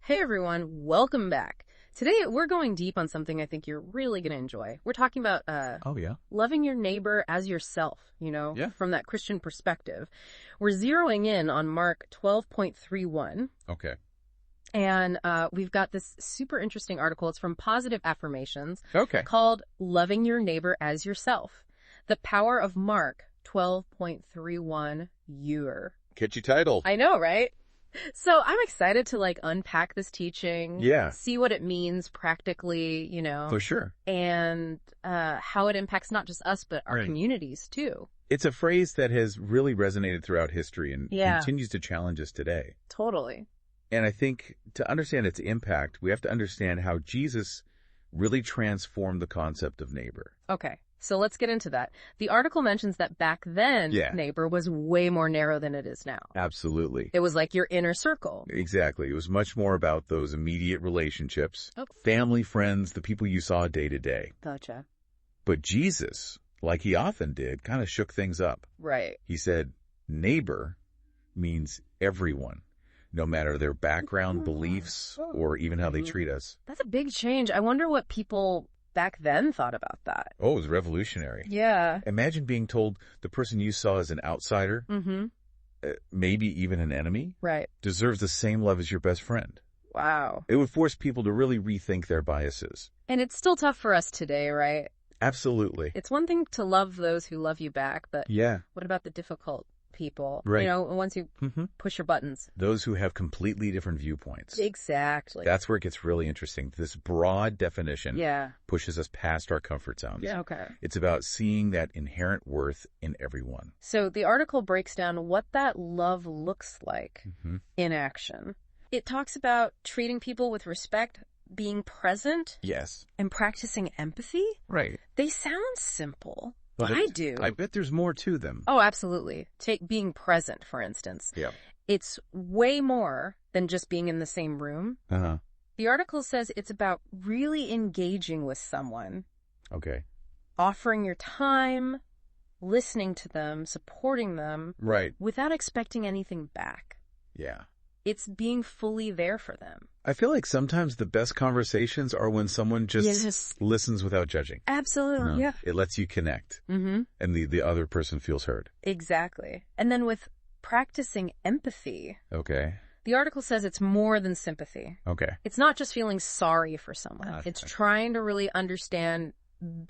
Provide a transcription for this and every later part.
Hey everyone, welcome back. Today we're going deep on something I think you're really going to enjoy. We're talking about loving your neighbor as yourself, from that Christian perspective. We're zeroing in on Mark 12.31. Okay. And we've got this super interesting article. It's from Positive Affirmations. Okay. Called Loving Your Neighbor as Yourself. The Power of Mark 12.31 Year. Catchy title. I know, right? So I'm excited to unpack this teaching. Yeah. See what it means practically, For sure. And how it impacts not just us, but our communities too. It's a phrase that has really resonated throughout history and continues to challenge us today. Totally. And I think to understand its impact, we have to understand how Jesus really transformed the concept of neighbor. Okay. So let's get into that. The article mentions that back then, neighbor was way more narrow than it is now. Absolutely. It was like your inner circle. Exactly. It was much more about those immediate relationships, family, friends, the people you saw day to day. Gotcha. But Jesus, like he often did, kind of shook things up. Right. He said, neighbor means everyone, no matter their background, beliefs, or even how they treat us. That's a big change. I wonder what people back then thought about that. Oh, it was revolutionary. Yeah. Imagine being told the person you saw as an outsider, maybe even an enemy, deserves the same love as your best friend. Wow. It would force people to really rethink their biases. And it's still tough for us today, right? Absolutely. It's one thing to love those who love you back, but what about the difficult people? Right. Once you push your buttons. Those who have completely different viewpoints. Exactly. That's where it gets really interesting. This broad definition pushes us past our comfort zones. Yeah, okay. It's about seeing that inherent worth in everyone. So the article breaks down what that love looks like in action. It talks about treating people with respect, being present. Yes. And practicing empathy. Right. They sound simple. But I do. I bet there's more to them. Oh, absolutely. Take being present, for instance. Yeah. It's way more than just being in the same room. Uh-huh. The article says it's about really engaging with someone. Okay. Offering your time, listening to them, supporting them. Right. Without expecting anything back. Yeah. It's being fully there for them. I feel like sometimes the best conversations are when someone just listens without judging. Absolutely, yeah. It lets you connect. And the other person feels heard. Exactly. And then with practicing empathy. Okay. The article says it's more than sympathy. Okay. It's not just feeling sorry for someone. It's trying to really understand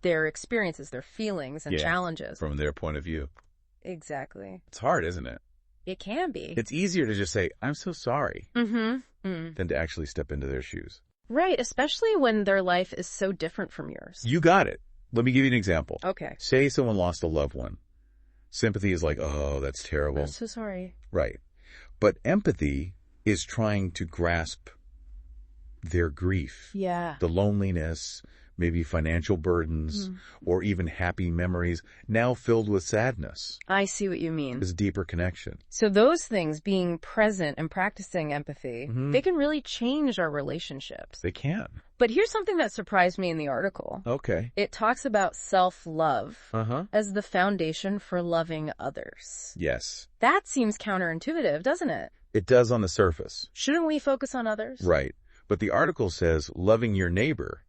their experiences, their feelings and challenges. From their point of view. Exactly. It's hard, isn't it? It can be. It's easier to just say, I'm so sorry, than to actually step into their shoes. Right, especially when their life is so different from yours. You got it. Let me give you an example. Okay. Say someone lost a loved one. Sympathy is like, oh, that's terrible. I'm so sorry. Right. But empathy is trying to grasp their grief. Yeah. The loneliness, maybe financial burdens, or even happy memories now filled with sadness. I see what you mean. This deeper connection. So those things, being present and practicing empathy, they can really change our relationships. They can. But here's something that surprised me in the article. Okay. It talks about self-love as the foundation for loving others. Yes. That seems counterintuitive, doesn't it? It does on the surface. Shouldn't we focus on others? Right. But the article says loving your neighbor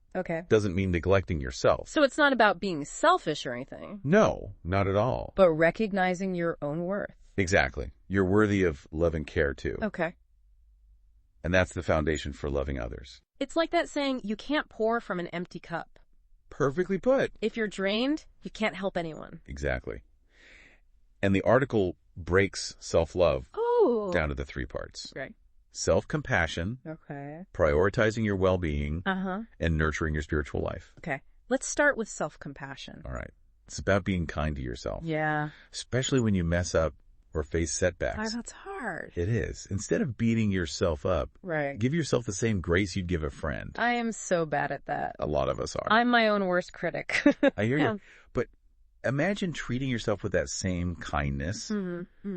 doesn't mean neglecting yourself. So it's not about being selfish or anything. No, not at all. But recognizing your own worth. Exactly. You're worthy of love and care too. Okay. And that's the foundation for loving others. It's like that saying, you can't pour from an empty cup. Perfectly put. If you're drained, you can't help anyone. Exactly. And the article breaks self-love down to the three parts. Right. Self-compassion, okay, prioritizing your well-being, and nurturing your spiritual life. Okay. Let's start with self-compassion. All right. It's about being kind to yourself. Yeah. Especially when you mess up or face setbacks. Oh, that's hard. It is. Instead of beating yourself up, give yourself the same grace you'd give a friend. I am so bad at that. A lot of us are. I'm my own worst critic. I hear you. But imagine treating yourself with that same kindness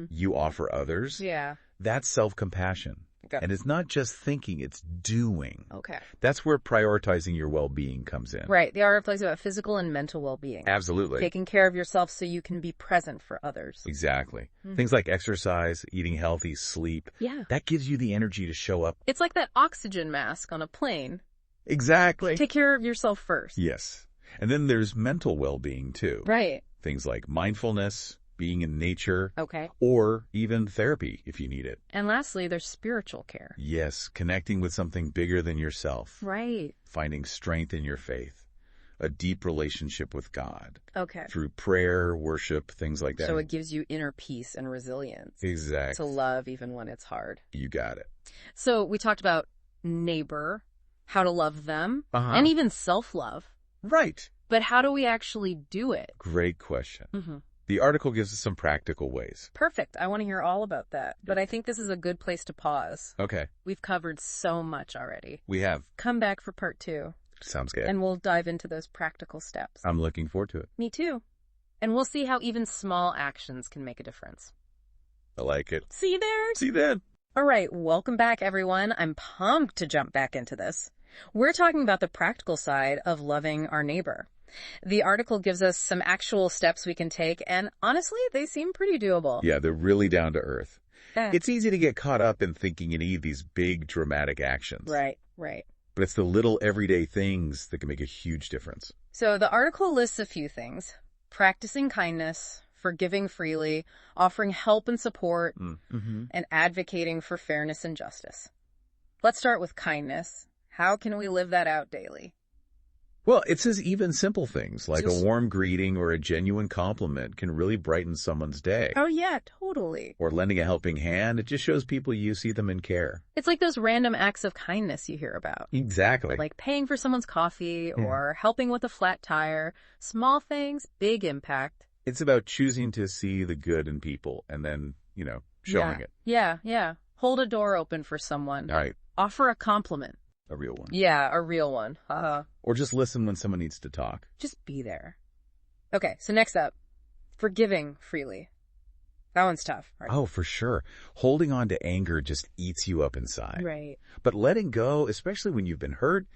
you offer others. Yeah. That's self-compassion. Okay. And it's not just thinking, it's doing. Okay. That's where prioritizing your well-being comes in. Right. The art of place about physical and mental well-being. Absolutely. Taking care of yourself so you can be present for others. Exactly. Things like exercise, eating healthy, sleep. Yeah. That gives you the energy to show up. It's like that oxygen mask on a plane. Exactly. Take care of yourself first. Yes. And then there's mental well-being too. Right. Things like mindfulness, being in nature. Okay. Or even therapy if you need it. And lastly, there's spiritual care. Yes, connecting with something bigger than yourself. Right. Finding strength in your faith. A deep relationship with God. Okay. Through prayer, worship, things like that. So it gives you inner peace and resilience. Exactly. To love even when it's hard. You got it. So we talked about neighbor, how to love them, and even self-love. Right. But how do we actually do it? Great question. The article gives us some practical ways. Perfect. I want to hear all about that. But I think this is a good place to pause. Okay. We've covered so much already. We have. Come back for part 2. Sounds good. And we'll dive into those practical steps. I'm looking forward to it. Me too. And we'll see how even small actions can make a difference. I like it. See you there. See you then. All right. Welcome back, everyone. I'm pumped to jump back into this. We're talking about the practical side of loving our neighbor. The article gives us some actual steps we can take, and honestly, they seem pretty doable. Yeah, they're really down to earth. It's easy to get caught up in thinking you need these big, dramatic actions. Right, right. But it's the little everyday things that can make a huge difference. So the article lists a few things. Practicing kindness, forgiving freely, offering help and support, and advocating for fairness and justice. Let's start with kindness. How can we live that out daily? Well, it says even simple things like a warm greeting or a genuine compliment can really brighten someone's day. Oh, yeah, totally. Or lending a helping hand. It just shows people you see them and care. It's like those random acts of kindness you hear about. Exactly. Like paying for someone's coffee or helping with a flat tire. Small things, big impact. It's about choosing to see the good in people and then, showing it. Yeah. Hold a door open for someone. All right. Offer a compliment. A real one. Yeah, a real one. Or just listen when someone needs to talk. Just be there. Okay, so next up, forgiving freely. That one's tough. Right? Oh, for sure. Holding on to anger just eats you up inside. Right. But letting go, especially when you've been hurt,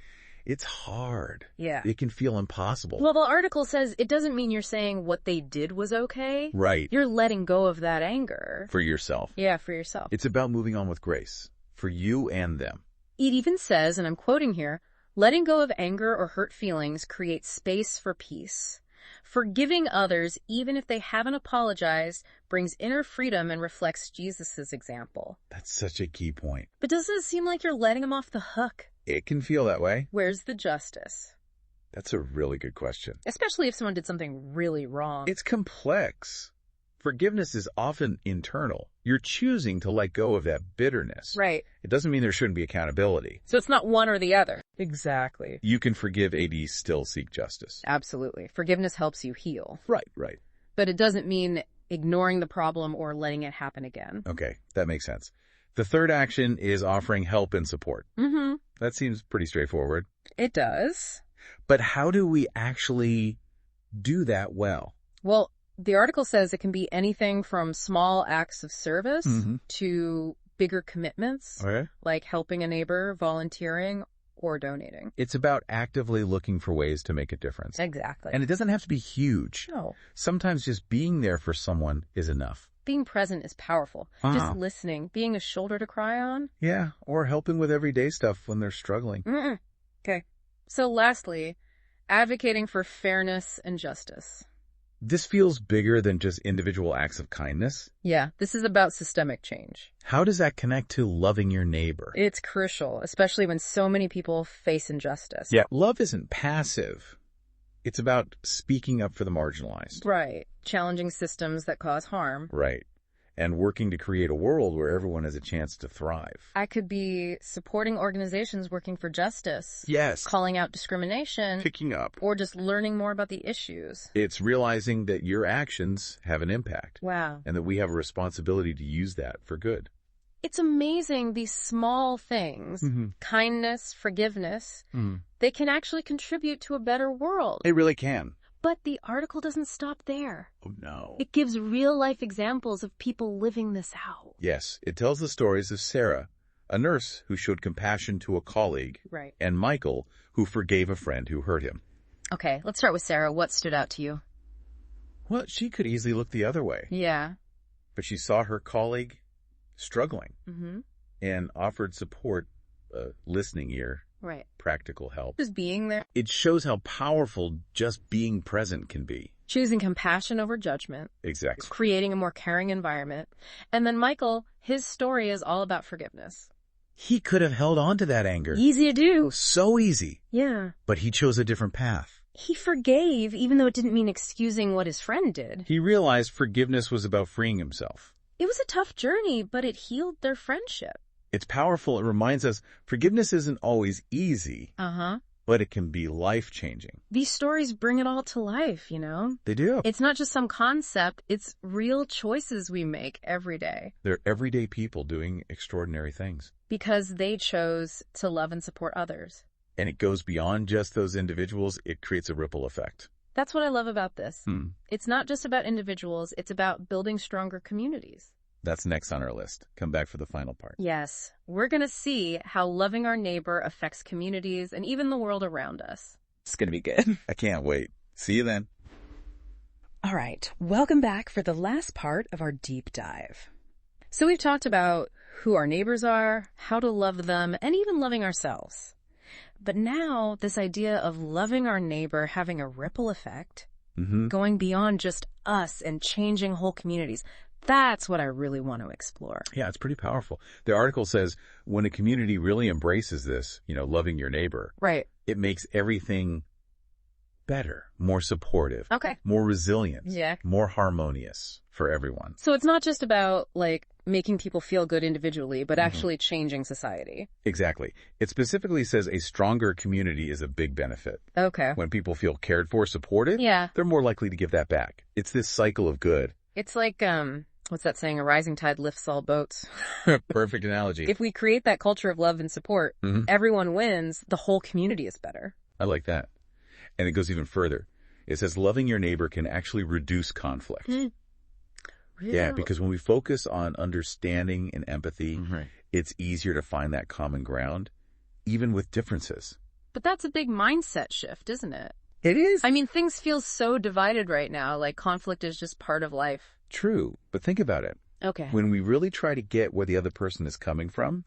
it's hard. Yeah. It can feel impossible. Well, the article says it doesn't mean you're saying what they did was okay. Right. You're letting go of that anger. For yourself. Yeah, for yourself. It's about moving on with grace. For you and them. It even says, and I'm quoting here, letting go of anger or hurt feelings creates space for peace. Forgiving others, even if they haven't apologized, brings inner freedom and reflects Jesus' example. That's such a key point. But doesn't it seem like you're letting them off the hook? It can feel that way. Where's the justice? That's a really good question. Especially if someone did something really wrong. It's complex. Forgiveness is often internal. You're choosing to let go of that bitterness. Right. It doesn't mean there shouldn't be accountability. So it's not one or the other. Exactly. You can forgive AD, still seek justice. Absolutely. Forgiveness helps you heal. Right. But it doesn't mean ignoring the problem or letting it happen again. Okay, that makes sense. The third action is offering help and support. That seems pretty straightforward. It does. But how do we actually do that well? Well, the article says it can be anything from small acts of service to bigger commitments, like helping a neighbor, volunteering, or donating. It's about actively looking for ways to make a difference. Exactly. And it doesn't have to be huge. No. Sometimes just being there for someone is enough. Being present is powerful. Just listening, being a shoulder to cry on. Yeah, or helping with everyday stuff when they're struggling. Okay. So lastly, advocating for fairness and justice. This feels bigger than just individual acts of kindness. Yeah, this is about systemic change. How does that connect to loving your neighbor? It's crucial, especially when so many people face injustice. Yeah, love isn't passive. It's about speaking up for the marginalized. Right. Challenging systems that cause harm. Right. And working to create a world where everyone has a chance to thrive. I could be supporting organizations working for justice. Yes. Calling out discrimination. Picking up. Or just learning more about the issues. It's realizing that your actions have an impact. Wow. And that we have a responsibility to use that for good. It's amazing, these small things, kindness, forgiveness, they can actually contribute to a better world. They really can. But the article doesn't stop there. Oh, no. It gives real-life examples of people living this out. Yes, it tells the stories of Sarah, a nurse who showed compassion to a colleague, right, and Michael, who forgave a friend who hurt him. Okay, let's start with Sarah. What stood out to you? Well, she could easily look the other way. Yeah. But she saw her colleague struggling and offered support, listening ear, right, practical help. Just being there. It shows how powerful just being present can be. Choosing compassion over judgment. Exactly. Creating a more caring environment. And then Michael, his story is all about forgiveness. He could have held on to that anger. Easy to do. So easy. Yeah. But he chose a different path. He forgave, even though it didn't mean excusing what his friend did. He realized forgiveness was about freeing himself. It was a tough journey, but it healed their friendship. It's powerful. It reminds us forgiveness isn't always easy. But it can be life-changing. These stories bring it all to life, you know? They do. It's not just some concept, it's real choices we make every day. They're everyday people doing extraordinary things. Because they chose to love and support others. And it goes beyond just those individuals, it creates a ripple effect. That's what I love about this. It's not just about individuals, it's about building stronger communities. That's next on our list. Come back for the final part. Yes, we're going to see how loving our neighbor affects communities and even the world around us. It's going to be good. I can't wait. See you then. All right, welcome back for the last part of our deep dive. So we've talked about who our neighbors are, how to love them, and even loving ourselves. But now this idea of loving our neighbor having a ripple effect, going beyond just us and changing whole communities, that's what I really want to explore. Yeah, it's pretty powerful. The article says when a community really embraces this, loving your neighbor, right, it makes everything better, more supportive, more resilient, more harmonious for everyone. So it's not just about making people feel good individually, but actually changing society. Exactly. It specifically says a stronger community is a big benefit. Okay. When people feel cared for, supported, they're more likely to give that back. It's this cycle of good. It's like, what's that saying? A rising tide lifts all boats. Perfect analogy. If we create that culture of love and support, everyone wins, the whole community is better. I like that. And it goes even further. It says loving your neighbor can actually reduce conflict. Really? Yeah, because when we focus on understanding and empathy, it's easier to find that common ground, even with differences. But that's a big mindset shift, isn't it? It is. I mean, things feel so divided right now, like conflict is just part of life. True, but think about it. Okay. When we really try to get where the other person is coming from,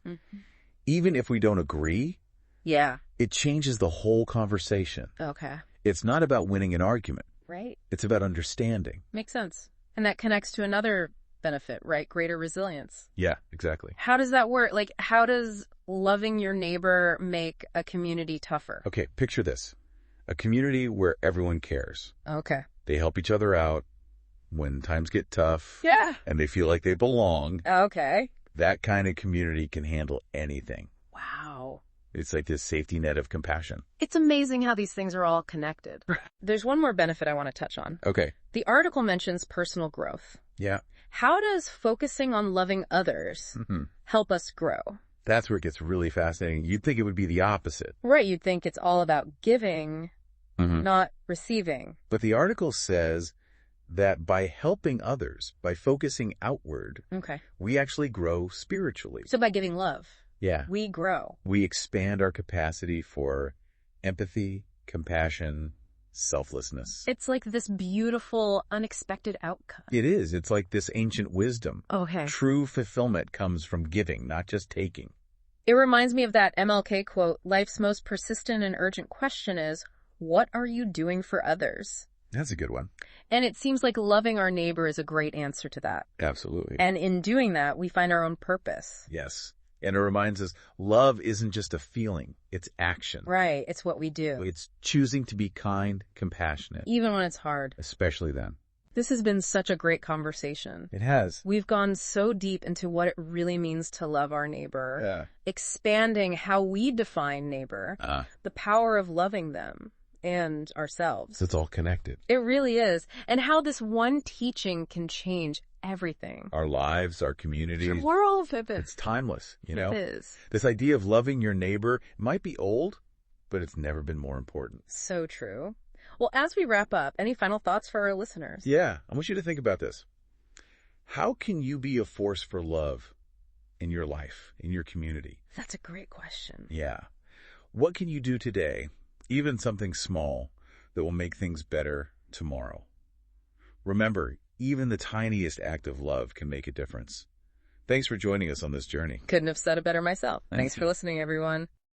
even if we don't agree, it changes the whole conversation. Okay. It's not about winning an argument. Right. It's about understanding. Makes sense. And that connects to another benefit, right? Greater resilience. Yeah, exactly. How does that work? How does loving your neighbor make a community tougher? Okay, picture this. A community where everyone cares. Okay. They help each other out when times get tough. Yeah. And they feel like they belong. Okay. That kind of community can handle anything. Wow. It's like this safety net of compassion. It's amazing how these things are all connected. There's one more benefit I want to touch on. Okay. The article mentions personal growth. Yeah. How does focusing on loving others help us grow? That's where it gets really fascinating. You'd think it would be the opposite. Right. You'd think it's all about giving, not receiving. But the article says that by helping others, by focusing outward, we actually grow spiritually. So by giving love. Yeah. We grow. We expand our capacity for empathy, compassion, selflessness. It's like this beautiful, unexpected outcome. It is. It's like this ancient wisdom. Okay. True fulfillment comes from giving, not just taking. It reminds me of that MLK quote, life's most persistent and urgent question is, what are you doing for others? That's a good one. And it seems like loving our neighbor is a great answer to that. Absolutely. And in doing that, we find our own purpose. Yes. And it reminds us, love isn't just a feeling, it's action. Right, it's what we do. It's choosing to be kind, compassionate. Even when it's hard. Especially then. This has been such a great conversation. It has. We've gone so deep into what it really means to love our neighbor, expanding how we define neighbor, the power of loving them and ourselves. It's all connected. It really is. And how this one teaching can change everything. Our lives, our community. We're all of it. It's timeless, you know? It is. This idea of loving your neighbor might be old, but it's never been more important. So true. Well, as we wrap up, any final thoughts for our listeners? Yeah, I want you to think about this. How can you be a force for love in your life, in your community? That's a great question. Yeah. What can you do today, even something small, that will make things better tomorrow? Remember, even the tiniest act of love can make a difference. Thanks for joining us on this journey. Couldn't have said it better myself. Thanks for listening, everyone.